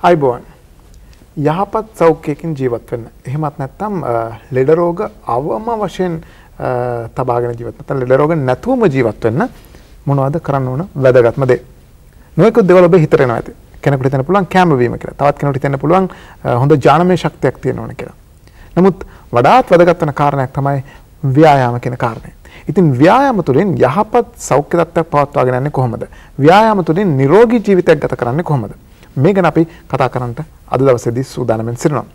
අයිබෝන් යහපත් සෞඛ්‍යයෙන් ජීවත් වෙන්න. එහෙමත් නැත්නම් ලෙඩ රෝග අවම වශයෙන් තබාගෙන ජීවත් නැත්නම් ලෙඩ රෝග නැතුවම ජීවත් වෙන්න මොනවද කරන්න ඕන වැදගත්ම දේ? නොයෙකුත් දේවල් ඔබේ හිතට එනවා ඇති. කෙනෙකුට හිතන්න පුළුවන් කැම වීම කියලා. තවත් කෙනෙකුට හිතන්න පුළුවන් හොඳ ජානමය ශක්තියක් තියෙන්න ඕන කියලා. නමුත් වඩාත් වැදගත් වෙන කාරණයක් තමයි ව්‍යායාම කියන කාරණය. ඉතින් ව්‍යායාම තුළින් යහපත් සෞඛ්‍ය තත්ත්වයක් පවත්වාගෙන යන්නේ කොහොමද? ව්‍යායාම තුළින් නිරෝගී ජීවිතයක් ගත කරන්නේ කොහොමද? මේ ගැන අපි කතා කරන්නට අද දවසේදී සූදානම්ෙන් සිටිනවා.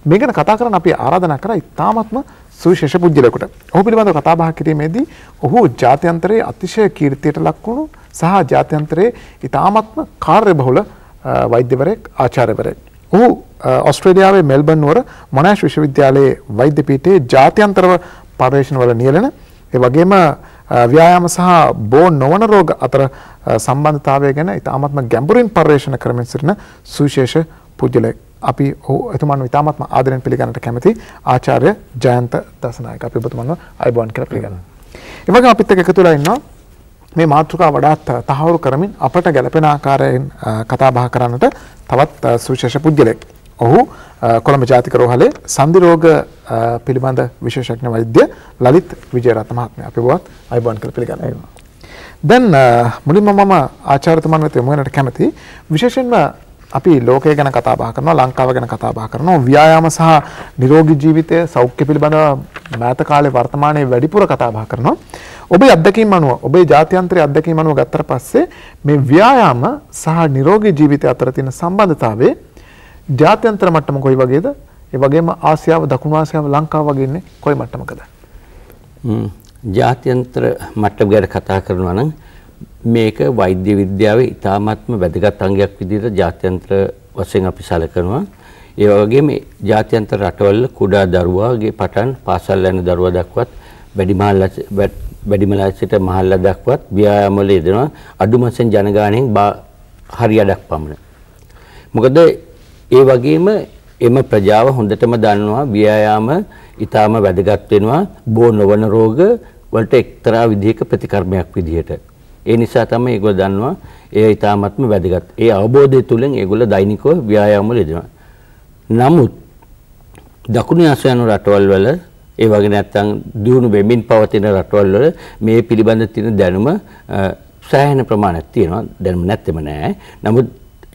මේ ගැන කතා කරන්න අපි ආරාධනා කරා ඉතාමත්ම සුවිශේෂ පුජ්‍යලයකට. ඔහු පිළිබඳව කතා බහ කිරීමේදී ඔහු ජාත්‍යන්තරයේ අතිශය කීර්තියට ලක් වුණු සහ ජාත්‍යන්තරයේ ඉතාමත්ම කාර්යබහුල වෛද්‍යවරයෙක් ආචාර්යවරයෙක්. ඔහු ඕස්ට්‍රේලියාවේ මෙල්බන් නුවර මොනාෂ් විශ්වවිද්‍යාලයේ වෛද්‍ය පීඨයේ ජාත්‍යන්තරව පර්යේෂණවල නියැලෙන ඒ වගේම ව්‍යායාම සහ බෝ නොවන රෝග අතර සම්බන්ධතාවය ගැන ඉතාමත්ම ගැඹුරින් පර්යේෂණ කරමින් සිටින සුවිශේෂ පුජ්‍යලයෙක්. අපි එතුමන්ව ඉතාමත්ම ආදරෙන් පිළිගන්නට කැමති ආචාර්ය ජයන්ත දසනායක. අපි ඔබතුමන්ව අයිබෝන් කියලා පිළිගන්නවා. ඒ වගේම අපිත් එක්ක එකතු වෙලා ඉන්නවා මේ මාතෘකාව වඩාත් තහවුරු කරමින් අපට ගැළපෙන ආකාරයෙන් කතා බහ කරන්නට තවත් සුවිශේෂ පුජ්‍යලයෙක්. ඔහු කොළඹ ජාතික රෝහලේ සන්ධි රෝග පිළිබඳ විශේෂඥ වෛද්‍ය ලලිත් විජේරත්න මහත්මයා. අපි ඔබවත් අයිබෝන් කියලා පිළිගන්නවා. දැන් මුලින්ම මම ආචාර්යතුමන් වෙත යොමු වෙනට කැමතියි. විශේෂයෙන්ම අපි ලෝකය ගැන කතා බහ කරනවා, ලංකාව ගැන කතා බහ කරනවා, ව්‍යායාම සහ නිරෝගී ජීවිතය සෞඛ්‍ය පිළිබඳව මෑත කාලේ වර්තමානයේ වැඩිපුර කතා බහ කරනවා. ඔබේ අත්දැකීම් අනුව, ඔබේ ජාත්‍යන්තරයේ අත්දැකීම් අනුව ගත්තට පස්සේ මේ ව්‍යායාම සහ නිරෝගී ජීවිතය අතර තියෙන සම්බන්ධතාවයේ ජාත්‍යන්තර මට්ටම කොයි වගේද? ඒ වගේම ආසියාව, දකුණු ආසියාව, ලංකාව වගේ ඉන්නේ කොයි මට්ටමකද? ජාත්‍යන්තර මට්ටම ගැන කතා කරනවා නම් මේක වෛද්‍ය විද්‍යාවේ ඉතාමත්ම වැදගත් අංගයක් විදිහට ජාත්‍යන්තර වශයෙන් අපි සැලකනවා. ඒ වගේම ජාත්‍යන්තර රටවල කුඩා දරුවාගේ පටන් පාසල් යන දරුවා දක්වත් වැඩිමලා සිට මහල්ලා දක්වත් ව්‍යායාම වල යෙදෙනවා. අඩුම වශයෙන් ජනගහනයෙන් හරියඩක් පමණ. මොකද ඒ වගේම එම ප්‍රජාව හොඳටම දන්නවා ව්‍යායාම ඊටාම වැදගත් වෙනවා බෝ නොවන රෝග වලට එක්තරා විදිහක ප්‍රතිකර්මයක් විදිහට. ඒ නිසා තමයි ඒගොල්ලෝ දන්නවා ඒ ඊටාමත්ම වැදගත්. ඒ අවබෝධය තුළින් ඒගොල්ලෝ දෛනිකව ව්‍යායාම වල යෙදෙනවා. නමුත් දකුණු ආසියානු රටවල් වල ඒ වගේ නැත්තම් දියුණු වෙමින් පවතින රටවල් වල මේ පිළිබඳ තියෙන දැනුම සෑහෙන ප්‍රමාණයක් තියෙනවා. දැනුම නැත්තේම නෑ. නමුත්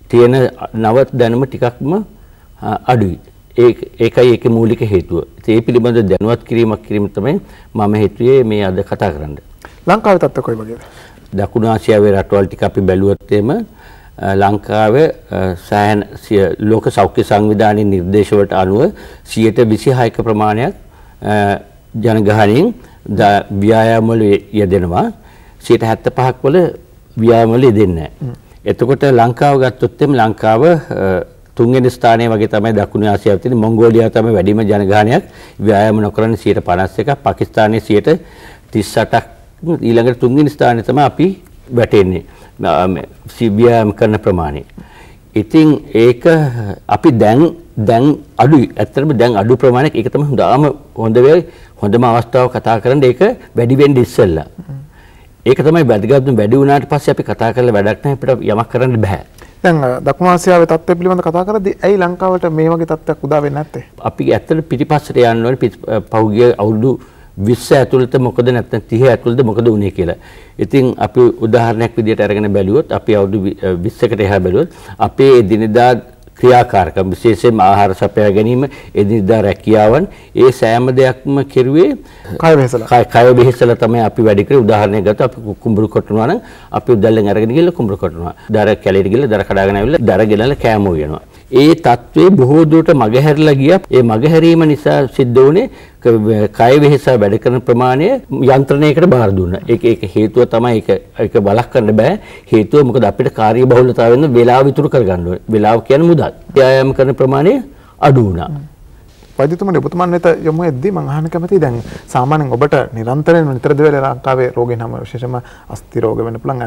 තියෙන නව දැනුම ටිකක්ම අඩුයි. ඒකයි ඒකේ මූලික හේතුව. ඒ පිළිබඳ දැනුවත් කිරීම තමයි මම හිතුවේ මේ අද කතා කරන්න. ලංකාවේ තත්ත්වය කොයි වගේද? දකුණු ආසියාවේ රටවල් ටික අපි බැලුවොත් එම ලංකාවේ සෑහෙන ලෝක සෞඛ්‍ය සංවිධානයේ නිර්දේශ වලට අනුව 26% ප්‍රමාණයක් ජනගහනයෙන් ව්‍යායාම වල යෙදෙනවා. 75% වල ව්‍යායාම වල යෙදෙන්නේ නැහැ. එතකොට ලංකාව ගත්තොත් එම් ලංකාව තුන්වෙනි ස්ථානයේ වගේ තමයි දකුණු ආසියාවේ තියෙන. මොංගෝලියාව තමයි වැඩිම ජනගහනයක් ව්‍යායාම නොකරන 51%. පාකිස්තානයේ 38%. ඊළඟට තුන්වෙනි ස්ථානයේ තමයි අපි වැටෙන්නේ. ව්‍යායාම කරන ප්‍රමාණය. ඉතින් ඒක අපි දැන් අඩුයි. ඇත්තටම දැන් අඩු ප්‍රමාණයක්. ඒක තමයි හොඳම අවස්ථාව කතා කරන්න. ඒක වැඩි වෙන්න ඉස්සෙල්ලා. ඒක තමයි වැදගත්ම. වැඩි වුණාට පස්සේ අපි කතා කරලා වැඩක් නැහැ. අපිට යමක් කරන්න බෑ. දැන් දකුණු ආසියාවේ තත්ත්වය පිළිබඳව කතා කරද්දී ඇයි ලංකාවට මේ වගේ තත්ත්වයක් උදා වෙන්නේ නැත්තේ? අපි ඇත්තට පිටිපස්සට යන්න ඕනේ. පහුගිය අවුරුදු 20 ඇතුළත මොකද නැත්නම් 30 ඇතුළත මොකද වුනේ කියලා. ඉතින් අපි උදාහරණයක් විදිහට අරගෙන බැලුවොත් අපි අවුරුදු 20කට එහා බැලුවොත් අපේ එදිනෙදා ක්‍රියාකාරකම් විශේෂයෙන්ම ආහාර සපයා ගැනීම, එදිනෙදා රැකියාවන් ඒ සෑම දෙයක්ම කෙරුවේ කය වෙහෙසලා තමයි අපි වැඩි කරේ. උදාහරණයක් ගත්තොත් අපි කුඹුරු කොටනවා නම් අපි උදැල්ලෙන් අරගෙන ගිහලා කුඹුරු කොටනවා. දර කැලේට ගිහලා දර කඩාගෙන ආවිල්ලා දර ගෙනල්ලා කෑම උයනවා. ඒ தત્ත්වයේ බොහෝ දුරට මගහැරලා ගියා. ඒ මගහැරීම නිසා සිද්ධ වුණේ කය වෙහෙස වැඩ කරන ප්‍රමාණය යන්ත්‍රණයකට බාර දුන්නා. ඒක හේතුව තමයි ඒක වළක්වන්න බෑ. හේතුව මොකද අපිට කාර්යබහුලතාවයෙන් වේලාව ඉතුරු කරගන්න ඕනේ. වේලාව කියන්නේ මුදල්. ව්‍යායාම කරන ප්‍රමාණය අඩු වුණා. වෛද්‍යතුමනි ඔබතුමන් වෙත යොමු වෙද්දී මම අහන්න කැමතියි දැන් සාමාන්‍යයෙන් ඔබට නිරන්තරයෙන් නිතර දෙවල ලංකාවේ රෝගීන් හැම විශේෂයෙන්ම අස්ථි රෝග වෙන්න පුළුවන්,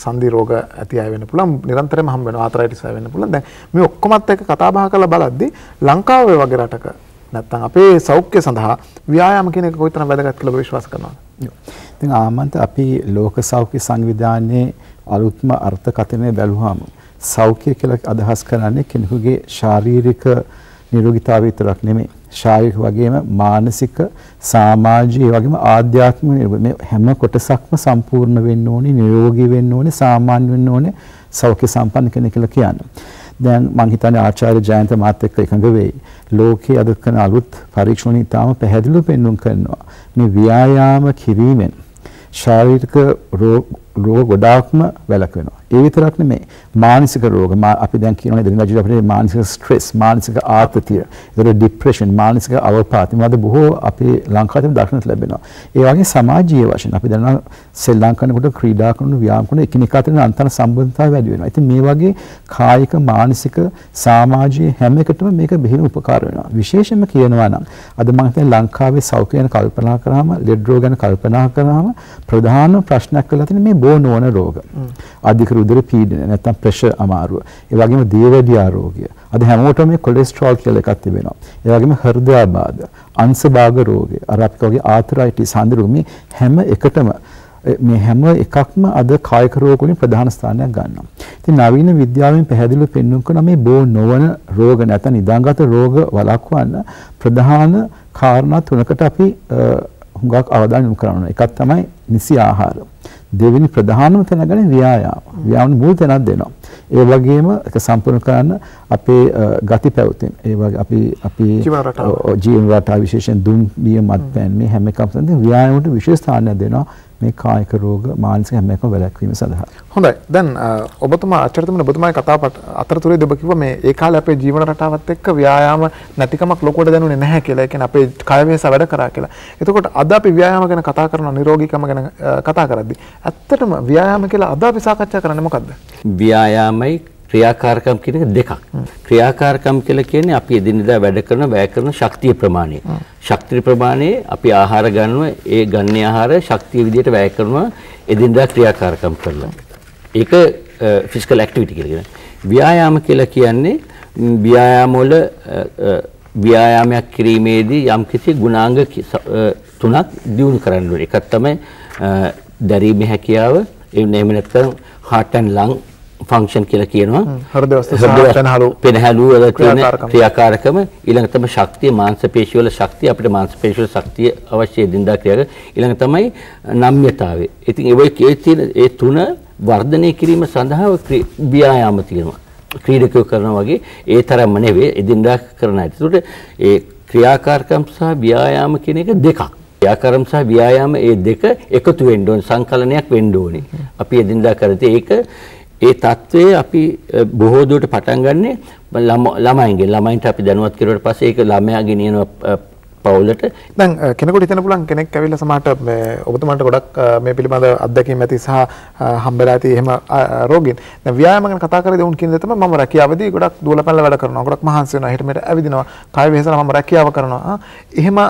සන්ධි රෝග ඇති අය වෙන්න පුළුවන්, නිරන්තරයෙන්ම හම් වෙනවා, ආතරයිටිස් අය වෙන්න පුළුවන්. දැන් මේ ඔක්කොමත් එක්ක කතා බහ කරලා බලද්දී ලංකාවේ වගේ රටක නැත්තම් අපේ සෞඛ්‍ය සඳහා ව්‍යායාම කියන එක කොයිතරම් වැදගත් කියලා ඔබ විශ්වාස කරනවද? ඉතින් ආමන්ත අපි ලෝක සෞඛ්‍ය සංවිධානයේ අලුත්ම අර්ථකථනය බැලුවාම සෞඛ්‍ය කියලා අදහස් කරන්නේ කෙනෙකුගේ ශාරීරික නිරෝගීතාවය විතරක් නෙමෙයි. ශාරීරික වගේම මානසික, සමාජික, ඒ වගේම ආධ්‍යාත්මික මේ හැම කොටසක්ම සම්පූර්ණ වෙන්න ඕනේ, නිරෝගී වෙන්න ඕනේ, සාමාන්‍ය වෙන්න ඕනේ සෞඛ්‍ය සම්පන්න කෙනෙක් කියලා කියන්නේ. දැන් මම හිතන්නේ ආචාර්ය ජයන්ත මාත් එක්ක එකඟ වෙයි. ලෝකයේ අද කරන අලුත් පරීක්ෂණ ඉතාම පැහැදිලිව පෙන්වුම් කරනවා. මේ ව්‍යායාම කිරීමෙන් ශාරීරික රෝග ගොඩාක්ම වැළකෙනවා. ඒ විතරක් නෙමෙයි මානසික රෝග අපි දැන් කියනවා දෙන්නා ජීවිතේ අපේ මානසික ස්ට්‍රෙස්, මානසික ආතතිය, ඒතර ડિප්‍රෙෂන්, මානසික අවපාත මේවාද බොහෝ අපේ ලංකාවේ දක්නට ලැබෙනවා. ඒ වගේ සමාජීය වශයෙන් අපි දන්නවා ශ්‍රී ලංකාවේ ක්‍රීඩා කරන ව්‍යායාම කරන එකිනෙක අතර අන්තර් සම්බන්ධතාවය වැඩි වෙනවා. ඉතින් මේ වගේ කායික, මානසික, සමාජීය හැම එකටම මේක බෙහෙම උපකාර වෙනවා. විශේෂයෙන්ම කියනවා නම් අද මම හිතන්නේ ලංකාවේ සෞඛ්‍ය ගැන කල්පනා කරාම, ලෙඩ රෝග ගැන කල්පනා කරාම ප්‍රධාන ප්‍රශ්නයක් වෙලා තියෙන්නේ මේ බෝ නොවන රෝග. අධික රුධිර පීඩනය නැත්නම් ප්‍රෙෂර් අමාරුව. ඒ වගේම දියවැඩියා රෝගය. අද හැමෝටම මේ කොලෙස්ටරෝල් කියලා එකක් තිබෙනවා. ඒ වගේම හෘදයාබාධ, අංශභාග රෝගය, අර අපි කවගේ ආතරයිටිස්, හඳ රෝග මේ හැම එකටම මේ හැම එකක්ම අද කායික රෝග වලින් ප්‍රධාන ස්ථානයක් ගන්නවා. ඉතින් නවීන විද්‍යාවෙන් පැහැදිලිව පෙන්වන්න කරන මේ බෝ නොවන රෝග නැත්නම් නිදාගත රෝග වළක්වන්න ප්‍රධාන කාරණා තුනකට අපි හුඟක් අවධානය යොමු කරනවා. එකක් තමයි නිසි ආහාර. දෙවෙනි ප්‍රධානම තැන ගන්නේ ව්‍යායාම. ව්‍යායාම මුල් තැනක් දෙනවා. ඒ වගේම ඒක සම්පූර්ණ කරන්න අපේ ගති පැවතුම්. ඒ වගේ අපි ජීවන රටාව විශේෂයෙන් දුම් බිය මත්පැන් මේ හැම එකක්ම සඳහන් ව්‍යායාමයට විශේෂ ස්ථානයක් දෙනවා. මේ කායික රෝග, මානසික හැම එකම වැළැක්වීම සඳහා. හොඳයි. දැන් ඔබතුමා අචාර්යතුමනි ඔබතුමාගේ කතාවට අතරතුරේදී ඔබ කිව්වා මේ ඒ කාලේ අපේ ජීවන රටාවත් එක්ක ව්‍යායාම නැතිකමක් ලොකුවට දැනුනේ නැහැ කියලා. ඒ කියන්නේ අපේ කය වෙහස වැඩ කරා කියලා. එතකොට අද අපි ව්‍යායාම ගැන කතා කරනවා, නිරෝගීකම ගැන කතා කරද්දී ඇත්තටම ව්‍යායාම කියලා අද අපි සාකච්ඡා කරන්නේ මොකද්ද? ව්‍යායාමයි ක්‍රියාකාරකම් කියන එක දෙකක්. ක්‍රියාකාරකම් කියලා කියන්නේ අපි එදිනෙදා වැඩ කරන වැය කරන ශක්තිය ප්‍රමාණය. ශක්තිය ප්‍රමාණය අපි ආහාර ගන්නවා, ඒ ගන්න ආහාර ශක්තිය විදිහට වැය කරනවා එදිනෙදා ක්‍රියාකාරකම් කරලා. ඒක ෆිසිකල් ඇක්ටිවිටි කියලා කියනවා. ව්‍යායාම කියලා කියන්නේ ව්‍යායාම වල ව්‍යායාමයක් කිරීමේදී යම්කිසි ගුණාංග තුනක් දියුණු කරන්න ඕනේ. එකක් තමයි දැරීමේ හැකියාව, එහෙම නැත්නම් heart and lung ෆන්ක්ෂන් කියලා කියනවා. හෘද පෙනහැලු වල තියෙන ක්‍රියාකාරකම. ඊළඟ තමයි ශක්තිය, මාංශ පේශි වල ශක්තිය, අපිට මාංශ පේශි වල ශක්තිය අවශ්‍යයි දිනදා ක්‍රියාවක. ඊළඟ තමයි නම්‍යතාවය. ඉතින් ඒ තුන වර්ධනය කිරීම සඳහා ව්‍යායාම තියෙනවා. ක්‍රීඩකයෝ කරනවා වගේ ඒ තරම්ම නෙවෙයි එදිනදා කරන අය. ඒකට ඒ ක්‍රියාකාරකම් සහ ව්‍යායාම කියන එක දෙකක්. ක්‍රියාකාරම් සහ ව්‍යායාම ඒ දෙක එකතු වෙන්න ඕනේ, සංකලනයක් වෙන්න ඕනේ. අපි එදිනදා කරද්දී ඒක ඒ தત્ත්වය අපි බොහෝ දුරට පටන් ගන්නෙ ළමයින්ගෙන්. ළමයින්ට අපි දැනුවත් කරුවාට පස්සේ ඒක ළමයා ගෙනියනවා පවුලට. දැන් කෙනෙකුට හිතන්න පුළුවන් කෙනෙක් ඇවිල්ලා සමහරට ඔබතුමාට ගොඩක් මේ පිළිබඳ අත්දැකීම් ඇති සහ හම්බෙලා ඇති එහෙම රෝගීන්. දැන් ව්‍යායාම ගැන කතා කරද්දී උන් කියන දේ තමයි මම රැකියාවදී ගොඩක් දුවලා පැනලා වැඩ කරනවා. ගොඩක් මහන්සි වෙනවා. හිට මෙට ඇවිදිනවා. කාය වෙහෙසලා මම රැකියාව කරනවා. එහෙම